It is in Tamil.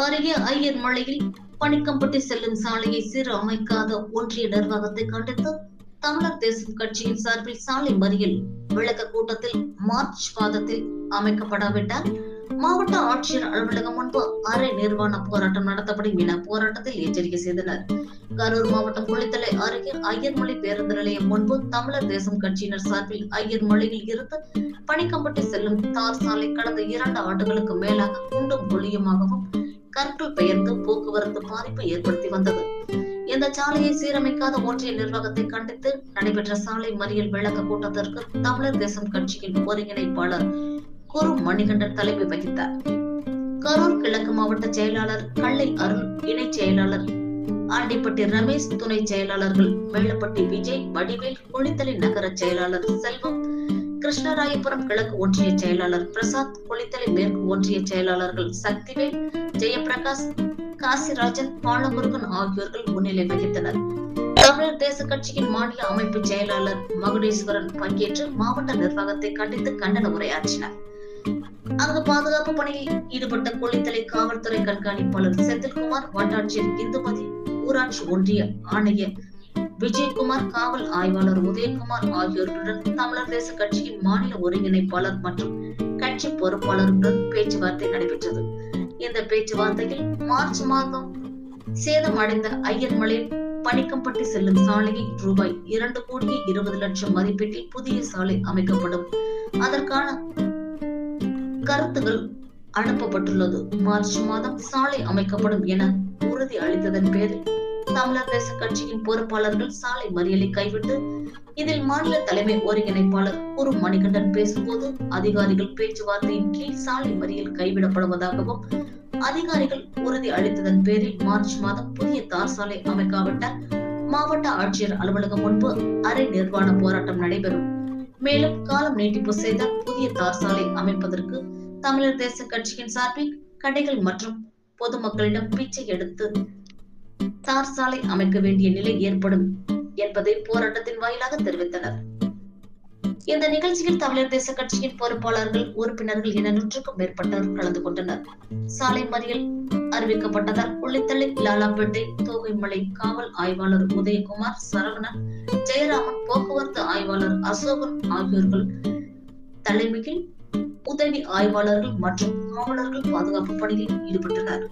அருகே ஐயர்மலையில் பனிக்கம்பட்டி செல்லும் சாலையை சீரமைக்காத ஒன்றிய நிர்வாகத்தை கண்டித்து தமிழர் தேசம் கட்சியின் சார்பில் சாலை மறியல் விளக்க கூட்டத்தில் மார்ச் மாதத்தில் அமைக்கப்படாவிட்டால் மாவட்ட ஆட்சியர் அலுவலகம் முன்பு அரை நிர்வாண போராட்டம் நடத்தப்படும் என போராட்டத்தில் எச்சரிக்கை செய்தனர். கரூர் மாவட்டம் குளித்தலை அருகே ஐயர்மலை பேருந்து நிலையம் முன்பு தமிழர் தேசம் கட்சியினர் சார்பில் ஐயர்மலையில் இருந்து பனிக்கம்பட்டி செல்லும் தார் சாலை கடந்த 2 ஆண்டுகளுக்கு மேலாக குண்டும் குழியுமாகவும் கற்கள் பெயர்ந்து போக்குவரத்து பாதிப்பு ஏற்படுத்தி வந்தது. இந்த சாலையை சீரமைக்காத ஒன்றிய நிர்வாகத்தை கண்டித்து நடைபெற்ற சாலை மறியல் விளக்க கூட்டத்திற்கு தமிழர் தேசம் கட்சியின் ஒருங்கிணைப்பாளர் குரு மணிகண்டன் தலைமை வகித்தார். கரூர் கிழக்கு மாவட்ட செயலாளர் கள்ளை அருள், இணை செயலாளர் ஆண்டிப்பட்டி ரமேஷ், துணை செயலாளர்கள் மேலப்பட்டி விஜய், வடிவேல், குளித்தலை நகர செயலாளர் செல்வம், கிருஷ்ணராயபுரம் கிழக்கு ஒன்றிய செயலாளர் பிரசாத், குளித்தலை மேற்கு ஒன்றிய செயலாளர்கள் சக்திவேல், ஜெயபிரகாஷ், காசிராஜன், பாலமுருகன் ஆகியோர்கள் முன்னிலை வகித்தனர். தமிழர் தேச கட்சியின் மாநில அமைப்பு செயலாளர் மகுடேஸ்வரன் பங்கேற்று மாவட்ட நிர்வாகத்தை கண்டித்து கண்டன உரையாற்றினார். அங்கு பாதுகாப்பு பணியில் ஈடுபட்ட குளித்தலை காவல்துறை கண்காணிப்பாளர் செந்தில்குமார், வட்டாட்சியர் இந்துமதி, ஊராட்சி ஒன்றிய ஆணையர் விஜயகுமார், காவல் ஆய்வாளர் உதயகுமார் ஆகியோருடன் தமிழர் தேச கட்சியின் மாநில ஒருங்கிணைப்பாளர் மற்றும் கட்சி பொறுப்பாளருடன் பேச்சுவார்த்தை நடைபெற்றது. இந்த பேச்சுவார்த்தையில் மார்ச் மாதம் சேதம் அடைந்த ஐயர்மலை பனிக்கம்பட்டி செல்லும் சாலையை ரூபாய் 2,20,00,000 மதிப்பீட்டில் புதிய சாலை அமைக்கப்படும், அதற்கான கருத்துகள் அனுப்பப்பட்டுள்ளது. மார்ச் மாதம் சாலை அமைக்கப்படும் என உறுதி அளித்ததன் பேரில் தமிழர் தேச கட்சியின் பொறுப்பாளர்கள் சாலை மறியலை கைவிட்டு இதில் மாநில தலைமை ஒருங்கிணைப்பாளர் குரு மணிகண்டன் பேசும்போது அதிகாரிகள் பேச்சுவார்த்தையின் கீழ் சாலை மறியல் கைவிடப்படுவதாகவும் அதிகாரிகள் உறுதி அளித்ததன் பேரில் மார்ச் மாதம் புதிய தார் சாலை அமைக்காவிட்டால் மாவட்ட ஆட்சியர் அலுவலகம் முன்பு அரை நிர்வாண போராட்டம் நடைபெறும். மேலும் காலம் நீட்டிப்பு செய்தால் புதிய தார் சாலை அமைப்பதற்கு தமிழர் தேச கட்சியின் சார்பில் கடைகள் மற்றும் பொதுமக்களிடம் பிச்சை எடுத்து தார் சாலை அமைக்க வேண்டிய நிலை ஏற்படும் என்பதை போராட்டத்தின் வாயிலாக தெரிவித்தனர். இந்த நிகழ்ச்சியில் தமிழர் தேச கட்சியின் பொறுப்பாளர்கள், உறுப்பினர்கள் என 100க்கும் மேற்பட்டோர் கலந்து கொண்டனர். சாலை மறியல் அறிவிக்கப்பட்டதால் குளித்தலை, லாலாப்பேட்டை, தோகைமலை காவல் ஆய்வாளர் உதயகுமார், சரவணன், ஜெயராமன், போக்குவரத்து ஆய்வாளர் அசோகன் ஆகியோர்கள் தலைமையில் உதவி ஆய்வாளர்கள் மற்றும் காவலர்கள் பாதுகாப்பு பணியில் ஈடுபட்டனர்.